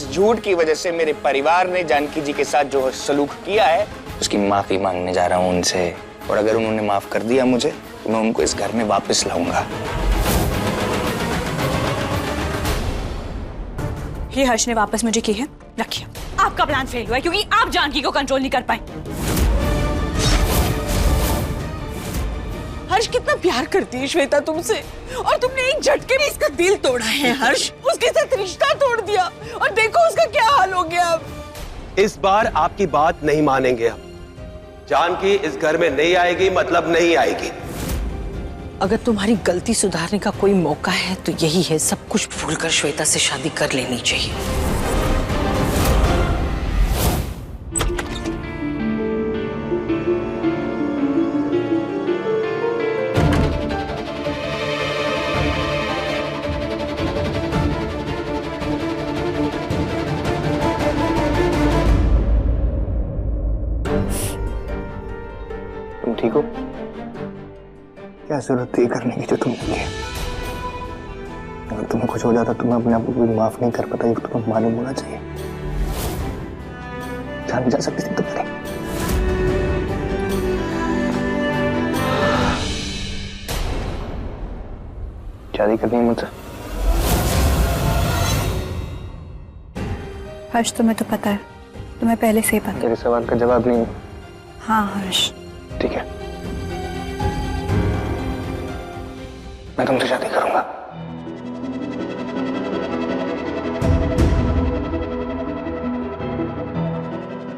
जिस झूठ की वजह से मेरे परिवार ने जानकी जी के साथ जो सलूक किया है उसकी माफी मांगने जा रहा हूँ उनसे। और अगर उन्होंने माफ कर दिया मुझे तो मैं उनको इस घर में वापस लाऊंगा। ये हर्ष ने वापस मुझे की है, रखिए। आपका प्लान फेल हुआ है क्योंकि आप जानकी को कंट्रोल नहीं कर पाए। हर्ष कितना प्यार करती है श्वेता तुमसे, और तुमने एक झटके में इसका दिल तोड़ा है। हर्ष उसके साथ रिश्ता तोड़ दिया और देखो उसका क्या हाल हो गया अब। इस बार आपकी बात नहीं मानेंगे हम। जानकी इस घर में नहीं आएगी, मतलब नहीं आएगी। अगर तुम्हारी गलती सुधारने का कोई मौका है तो यही है, सब कुछ भूलकर श्वेता से शादी कर लेनी चाहिए। तुम ठीक हो? क्या जरूरत थी करने की जो तुमने की? अगर तुम्हें कुछ हो जाता तो मैं अपने आप को भी माफ नहीं कर पाता। ये तुम्हें मालूम होना चाहिए। जान जा सकती थी तुम्हारी। शादी करनी है मुझसे? हर्ष तुम्हें तो पता है, तुम्हें पहले से ही पता है। मेरे सवाल का जवाब नहीं। हाँ हर्ष, ठीक है, मैं तुमसे शादी करूंगा।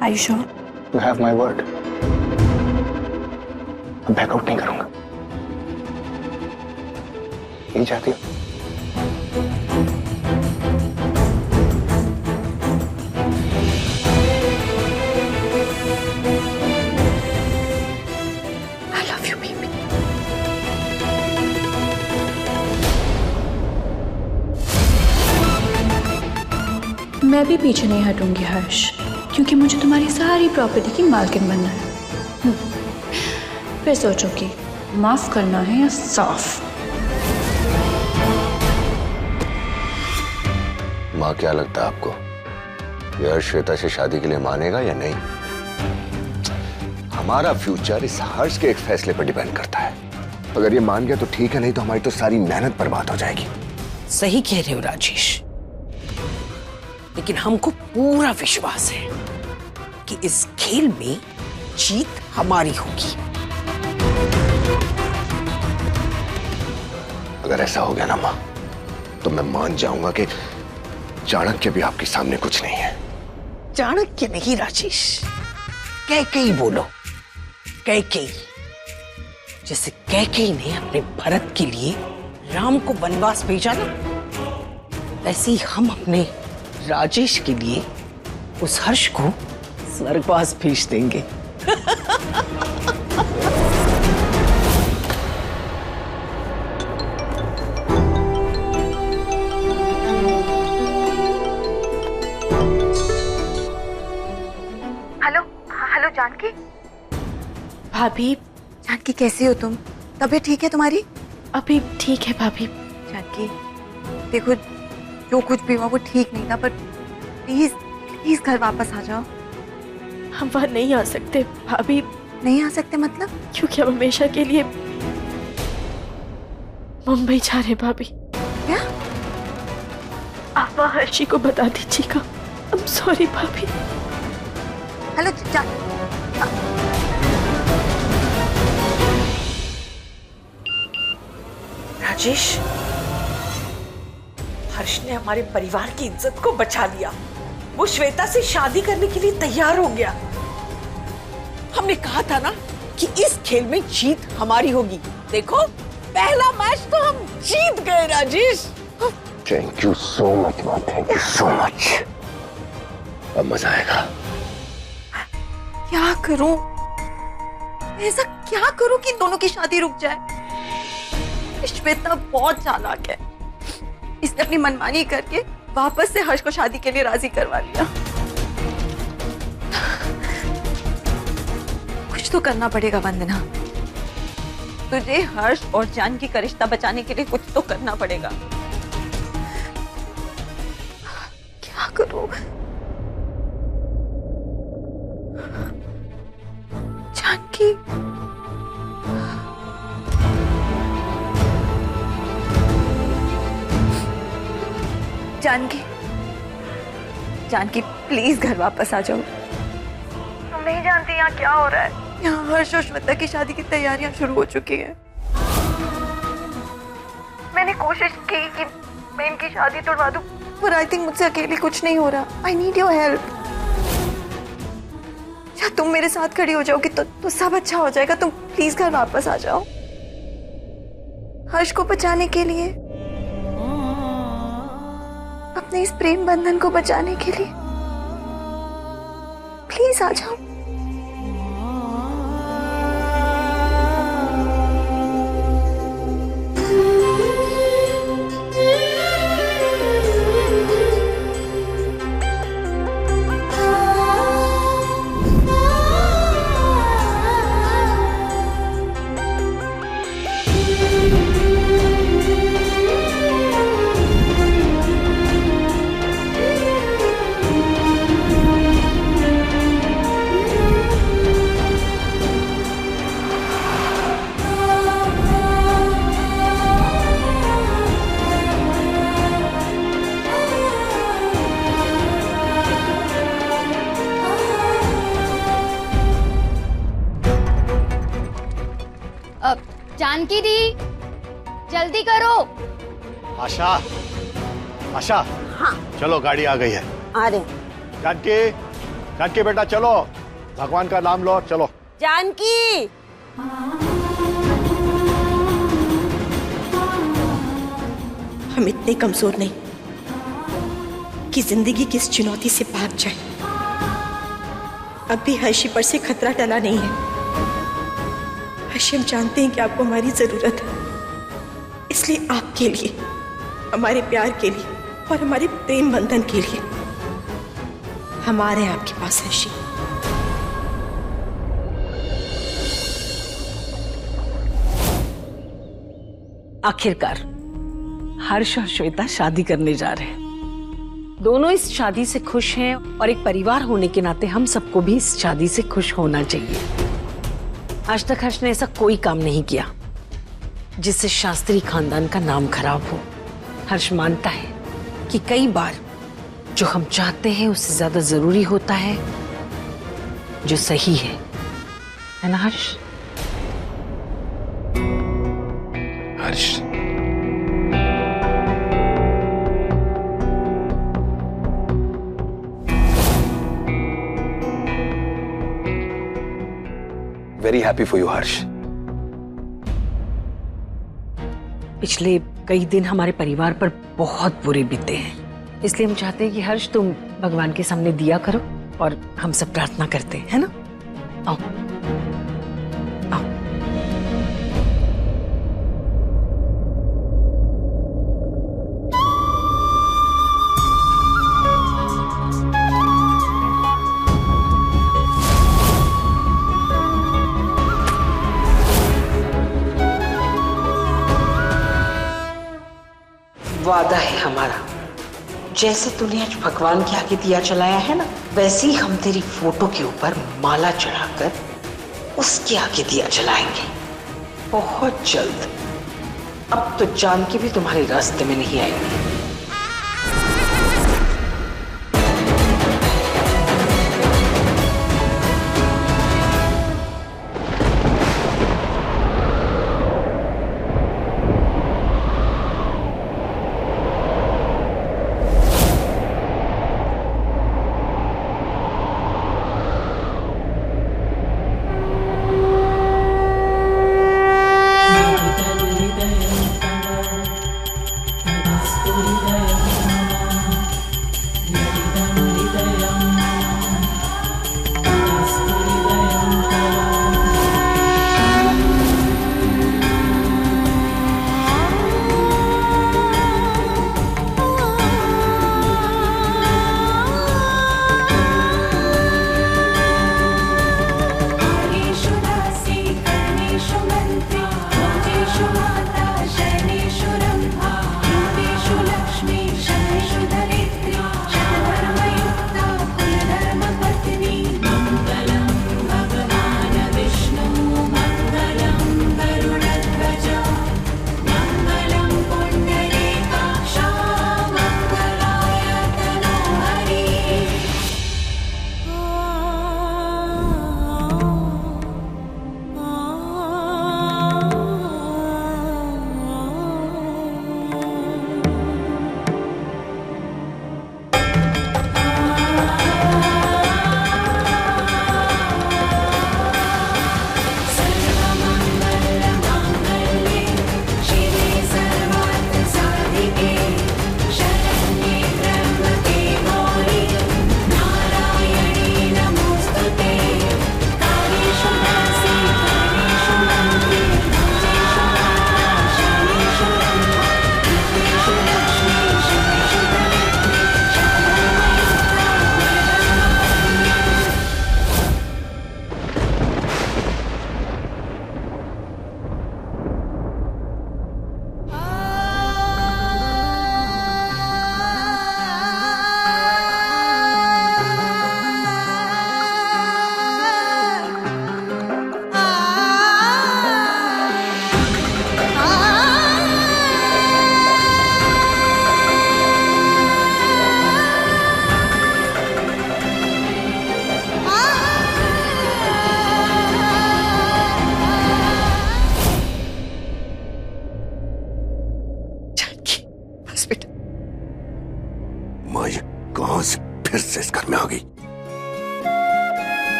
Are you sure? You have my word. मैं बैकआउट नहीं करूंगा। यही चाहती हो? I love you, baby. मैं भी पीछे नहीं हटूंगी हर्ष, क्योंकि मुझे तुम्हारी सारी प्रॉपर्टी की मालकिन बनना है। फिर सोचो कि माफ करना है या साफ। माँ, क्या लगता है आपको, यह श्वेता से शादी के लिए मानेगा या नहीं? हमारा फ्यूचर इस हर्ष के एक फैसले पर डिपेंड करता है। अगर ये मान गया तो ठीक है, नहीं तो हमारी तो सारी मेहनत बर्बाद हो जाएगी। सही कह रहे हो राजेश, लेकिन हमको पूरा विश्वास है कि इस खेल में जीत हमारी होगी। अगर ऐसा हो गया ना माँ, तो मैं मान जाऊंगा कि चाणक्य भी आपके सामने कुछ नहीं है। चाणक्य नहीं राजेश, कैकेयी बोलो, कैकेयी। जैसे कैकेयी ने अपने भरत के लिए राम को वनवास भेजा ना, वैसे ही हम अपने राजेश के लिए उस हर्ष को स्वर्गवास भेज देंगे। Hello, hello Janki. भाभी, जानकी कैसी हो तुम? तबीयत ठीक है तुम्हारी? अभी ठीक है भाभी। जानकी देखो, जो कुछ भी हुआ वो ठीक नहीं था, पर प्लीज प्लीज घर वापस आ जाओ। हम वहाँ नहीं आ सकते भाभी। नहीं आ सकते मतलब? क्योंकि हम हमेशा के लिए मुंबई जा रहे भाभी। क्या? आप वहाँ हर्षी को बता दीजिएगा। I'm sorry भाभी। हेलो राजेश, हर्ष ने हमारे परिवार की इज्जत को बचा लिया। वो श्वेता से शादी करने के लिए तैयार हो गया। हमने कहा था ना कि इस खेल में जीत हमारी होगी। देखो, पहला मैच तो हम जीत गए Rajesh. Thank you so much माँ, थैंक यू सो मच। अब मजा आएगा। क्या करूं? ऐसा क्या करूं कि दोनों की शादी रुक जाए? श्वेता बहुत चालाक है। इसने अपनी मनमानी करके वापस से हर्ष को शादी के लिए राजी करवा लिया। कुछ तो करना पड़ेगा वंदना। तुझे हर्ष और जानकी का रिश्ता बचाने के लिए कुछ तो करना पड़ेगा। क्या करूं? जाऊं। जानकी, जानकी, जानकी प्लीज घर वापस आ जाओ। तुम नहीं जानती यहाँ क्या हो रहा है। यहाँ हर्ष और श्वेता की शादी की तैयारियां शुरू हो चुकी हैं। मैंने कोशिश की कि मैं इनकी शादी तोड़वा दूं, पर आई थिंक मुझसे अकेले कुछ नहीं हो रहा। I need your help. या तुम मेरे साथ खड़ी हो जाओगी तो सब अच्छा हो जाएगा। तुम प्लीज घर वापस आ जाओ, हर्ष को बचाने के लिए, अपने इस प्रेम बंधन को बचाने के लिए। प्लीज आ जाओ। जानकी दी, जल्दी करो। आशा, आशा, हाँ चलो गाड़ी आ गई है। आ रहे। जानकी, जानकी बेटा चलो, भगवान का नाम लो, चलो। जानकी, हम इतने कमजोर नहीं कि जिंदगी की इस चुनौती से भाग जाए। अब भी हर्षी पर से खतरा टला नहीं है। हर्षी, हम जानते हैं कि आपको हमारी जरूरत है, इसलिए आपके लिए, हमारे प्यार के लिए और हमारे प्रेम बंधन के लिए हम आ रहे हैं आपके पास। हर्षी, आखिरकार हर्ष और श्वेता शादी करने जा रहे हैं। दोनों इस शादी से खुश हैं और एक परिवार होने के नाते हम सबको भी इस शादी से खुश होना चाहिए। आज तक हर्ष ने ऐसा कोई काम नहीं किया जिससे शास्त्री खानदान का नाम खराब हो। हर्ष मानता है कि कई बार जो हम चाहते हैं उससे ज्यादा जरूरी होता है जो सही है ना हर्ष? हर्ष, वेरी हैप्पी फॉर यू हर्ष। पिछले कई दिन हमारे परिवार पर बहुत बुरे बीते हैं, इसलिए हम चाहते हैं कि हर्ष तुम भगवान के सामने दिया करो और हम सब प्रार्थना करते हैं, है ना? आओ आओ। वादा है हमारा, जैसे तूने आज भगवान के आगे दिया जलाया है ना, वैसे ही हम तेरी फोटो के ऊपर माला चढ़ाकर उसके आगे दिया जलाएंगे बहुत जल्द। अब तो जानकी भी तुम्हारे रास्ते में नहीं आएंगे। story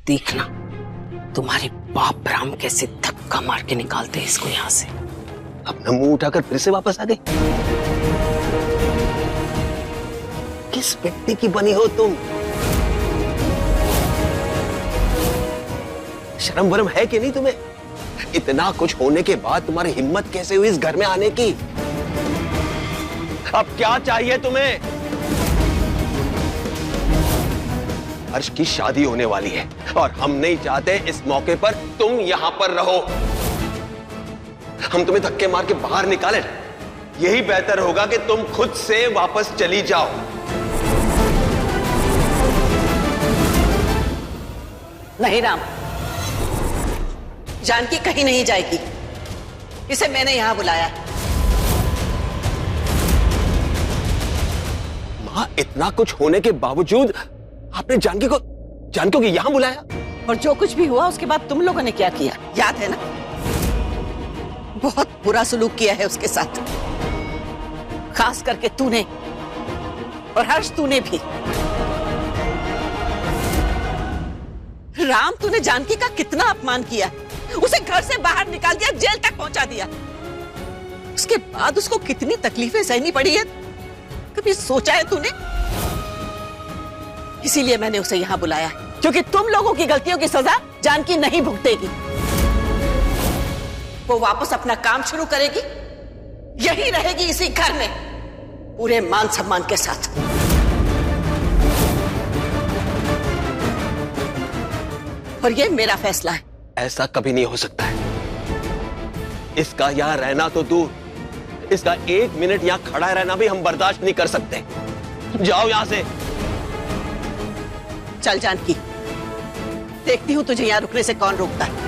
देखना तुम्हारे बाप राम कैसे धक्का मार के निकालते हैं इसको यहाँ से। अपना मुंह उठाकर फिर से वापस आ गई। किस व्यक्ति की बनी हो तुम? शर्म वरम है कि नहीं तुम्हें? इतना कुछ होने के बाद तुम्हारी हिम्मत कैसे हुई इस घर में आने की? अब क्या चाहिए तुम्हें? हर्ष की शादी होने वाली है और हम नहीं चाहते इस मौके पर तुम यहां पर रहो। हम तुम्हें धक्के मार के बाहर निकालें। यही बेहतर होगा कि तुम खुद से वापस चली जाओ। नहीं राम, जानकी कहीं नहीं जाएगी। इसे मैंने यहां बुलाया है। मां, इतना कुछ होने के बावजूद आपने जानकी को यहां बुलाया? और जो कुछ भी हुआ उसके बाद तुम लोगों ने क्या किया याद है ना? बहुत बुरा सलूक किया है उसके साथ, खास करके तूने और हर्ष तूने भी। राम, तूने जानकी का कितना अपमान किया, उसे घर से बाहर निकाल दिया, जेल तक पहुंचा दिया। उसके बाद उसको कितनी तकलीफें सहनी पड़ी है, कभी सोचा है तूने? इसीलिए मैंने उसे यहां बुलाया है, क्योंकि तुम लोगों की गलतियों की सजा जानकी नहीं भुगतेगी। वो वापस अपना काम शुरू करेगी, यही रहेगी इसी घर में पूरे मान सम्मान के साथ। और ये मेरा फैसला है। ऐसा कभी नहीं हो सकता है। इसका यहां रहना तो दूर, इसका 1 मिनट यहां खड़ा रहना भी हम बर्दाश्त नहीं कर सकते। जाओ यहां से। चल जानकी, देखती हूं तुझे यहां रुकने से कौन रोकता है।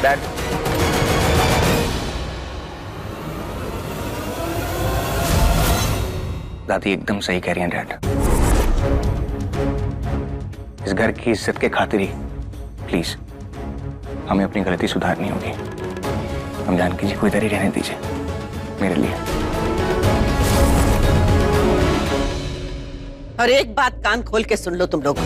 डैड, दादी एकदम सही कह रही हैं डैड। इस घर की इज्जत के खातिर ही प्लीज हमें अपनी गलती सुधारनी होगी। हम जानकी जी को इधर ही रहने दीजिए मेरे लिए। और एक बात कान खोल के सुन लो तुम लोग,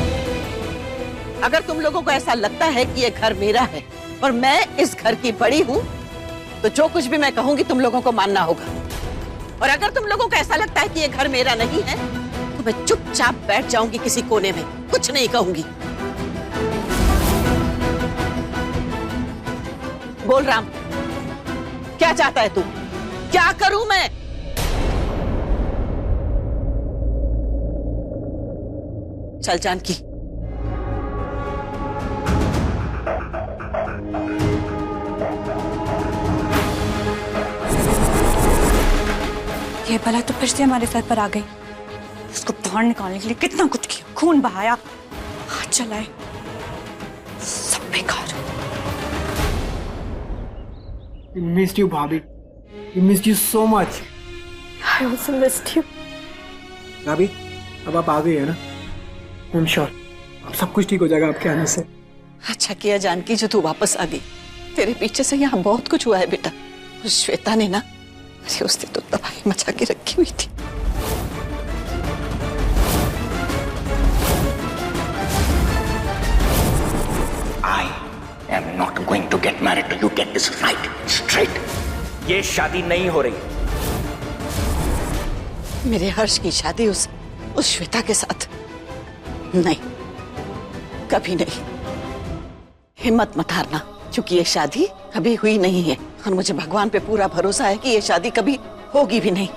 अगर तुम लोगों को ऐसा लगता है कि ये घर मेरा है और मैं इस घर की बड़ी हूं, तो जो कुछ भी मैं कहूंगी तुम लोगों को मानना होगा। और अगर तुम लोगों को ऐसा लगता है कि ये घर मेरा नहीं है, तो मैं चुपचाप बैठ जाऊंगी किसी कोने में, कुछ नहीं कहूंगी। बोल राम, क्या चाहता है तू? क्या करूं मैं? चल जानकी। ये बला तो फिर से हमारे सर पर आ गई। उसको बाहर निकालने के लिए कितना कुछ किया, खून बहाया, हाथ चलाए, सब बेकार। We missed you, भाभी। We missed you so much. I also missed you. भाभी, अब आप आ गई है ना? I'm sure अब सब कुछ ठीक हो जाएगा आपके आने से। अच्छा किया जानकी जो तू वापस आ गई। तेरे पीछे से यहाँ बहुत कुछ हुआ है बेटा। उस श्वेता ने ना, अरे उसने तो तबाही मचा के रखी हुई थी। I am not going to get married to you. Get this right, straight. ये शादी नहीं हो रही। मेरे हर्ष की शादी उस श्वेता के साथ नहीं, कभी नहीं। हिम्मत मत हारना, क्योंकि ये शादी कभी हुई नहीं है और मुझे भगवान पे पूरा भरोसा है कि ये शादी कभी होगी भी नहीं।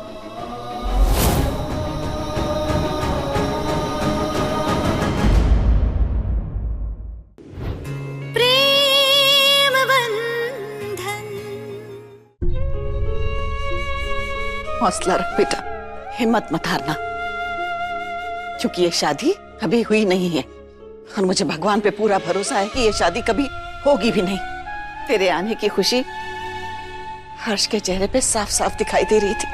प्रेम बंधन। हौसला रख बेटा, हिम्मत मत हारना, क्योंकि ये शादी कभी हुई नहीं है और मुझे भगवान पे पूरा भरोसा है कि ये शादी कभी होगी भी नहीं। तेरे आने की खुशी हर्ष के चेहरे पे साफ साफ दिखाई दे रही थी।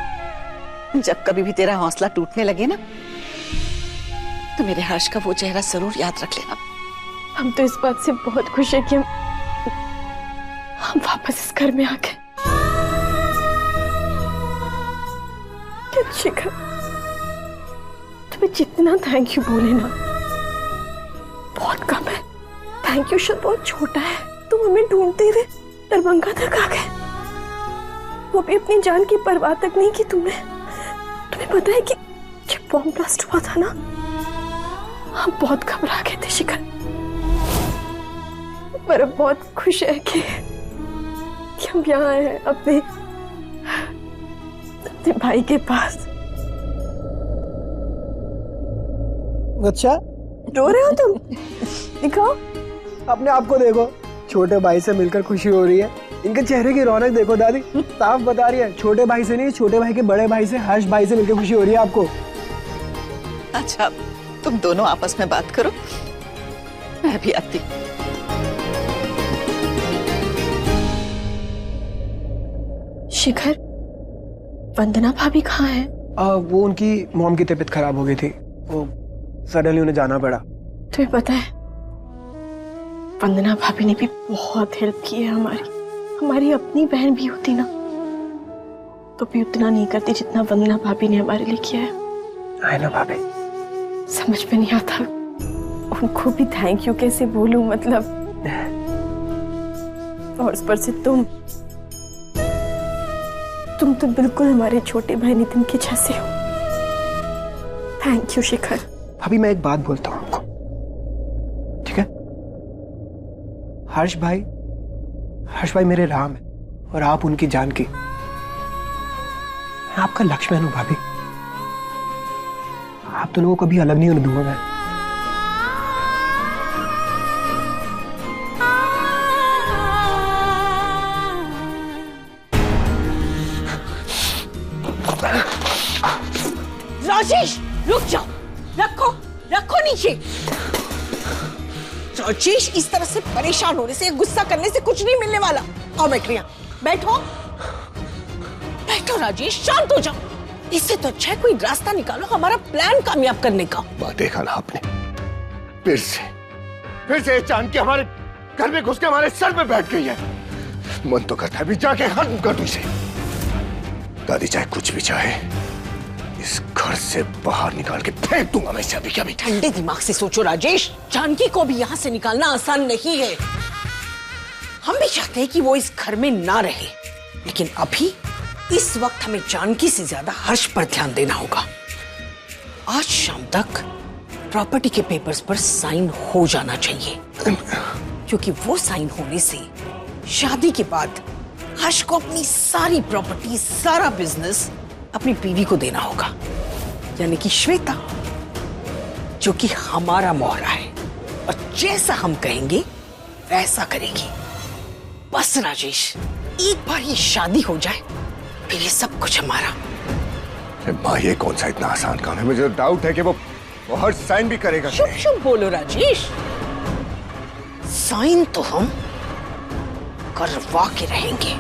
जब कभी भी तेरा हौसला टूटने लगे ना, तो मेरे हर्ष का वो चेहरा जरूर याद रख लेना। हम तो इस बात से बहुत खुश हैं कि हम वापस इस घर में आ गए। शिखर, तुम्हें जितना थैंक यू बोले ना बहुत कम है। थैंक यू शब्द बहुत छोटा है। तुम हमें ढूंढते हुए दरभंगा तक आ गए, वो भी अपनी जान की परवाह तक नहीं की तुमने। तुम्हें पता है कि जब बॉम्ब ब्लास्ट हुआ था ना, हम बहुत घबरा गए थे शिखर, पर अब बहुत खुश है कि हम यहाँ आए हैं अपने भाई के पास। अच्छा रो रहे हो तुम? दिखाओ अपने आप को देखो, छोटे भाई से मिलकर खुशी हो रही है। इनके चेहरे की रौनक देखो दादी, साफ बता रही है छोटे भाई से नहीं, छोटे भाई के बड़े भाई से, हर्ष भाई से मिलकर खुशी हो रही है आपको। अच्छा तुम दोनों आपस में बात करो, मैं भी आती। शिखर, वंदना भाभी कहाँ है? वो उनकी मॉम की तबीयत खराब हो गई थी, वो सडनली उन्हें जाना पड़ा। तुम्हें पता है वंदना भाभी ने भी बहुत हेल्प की है हमारी अपनी बहन भी होती ना तो भी उतना नहीं करती जितना वंदना भाभी ने हमारे लिए किया है। आई नो भाभी। समझ में नहीं आता उनको भी थैंक यू कैसे बोलूं, मतलब। और उस पर से तुम तो बिल्कुल हमारे छोटे भाई नितिन के जैसे हो। थैंक यू शिखर। भाभी मैं एक बात बोलता हूँ आपको, ठीक है? हर्ष भाई मेरे राम है और आप उनकी जानकी। मैं आपका लक्ष्मण हूं भाभी, आप दोनों को कभी अलग नहीं होने दूंगा मैं। राजेश रुक जाओ, रखो नीचे। राजेश इस तरह से परेशान होने से, गुस्सा करने से कुछ नहीं मिलने वाला। आओ बैठ रिया, बैठो राजेश, शांत हो जाओ। इससे तो अच्छा है कोई रास्ता निकालो हमारा प्लान कामयाब करने का। बात देखा ना आपने, फिर से जान के हमारे घर में घुस के हमारे सर पे बैठ गई है। मन तो करता है भी जाके खत्म कर दूं इसे। दादी चाहे कुछ भी चाहे, इस घर से बाहर निकाल के फेंक दूंगा मैं इसे अभी के अभी। ठंडे दिमाग से सोचो राजेश, जानकी को भी यहाँ से निकालना आसान नहीं है। हम भी चाहते हैं कि वो इस घर में ना रहे, लेकिन अभी इस वक्त हमें जानकी से ज्यादा हर्ष पर ध्यान देना होगा। आज शाम तक प्रॉपर्टी के पेपर्स पर साइन हो जाना चाहिए, क्योंकि वो साइन होने से शादी के बाद हर्ष को अपनी सारी प्रॉपर्टी, सारा बिजनेस अपनी बीवी को देना होगा, यानी कि श्वेता, जो कि हमारा मोहरा है और जैसा हम कहेंगे वैसा करेगी। बस राजेश, एक बार ये शादी हो जाए फिर ये सब कुछ हमारा। माँ ये कौन सा इतना आसान काम है? मुझे डाउट है कि वो हर साइन भी करेगा। शुभ बोलो राजेश, साइन तो हम करवा के रहेंगे।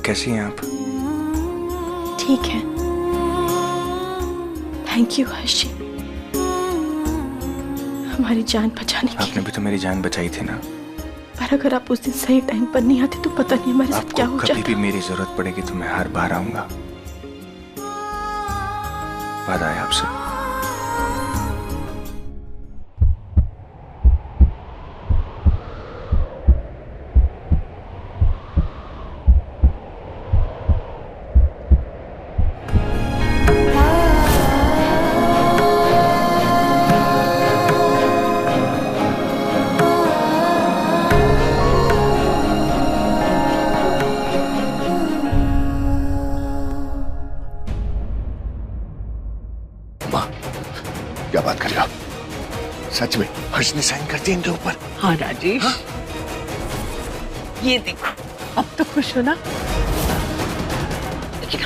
कैसी हैं आप? ठीक है, थैंक यू हर्षी, हमारी जान बचाने की। आपने भी तो मेरी जान बचाई थी ना। पर अगर आप उस दिन सही टाइम पर नहीं आते तो पता नहीं हमारे साथ क्या हो जाता। कभी भी मेरी जरूरत पड़ेगी तो मैं हर बार आऊंगा। वादा है आपसे। क्या बात कर रहे हो आप? सच में हर्ष ने साइन कर दिया इनके ऊपर? हाँ राजेश, हाँ? ये देखो, अब तो खुश हो ना? लेकिन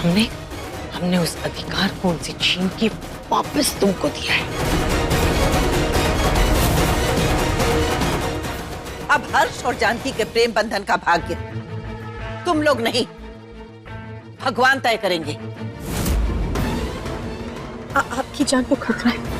हमने उस अधिकार को उनसे छीन के वापस तुमको दिया है। अब हर्ष और जानकी के प्रेम बंधन का भाग्य तुम लोग नहीं, भगवान तय करेंगे। आपकी जान को खतरा है।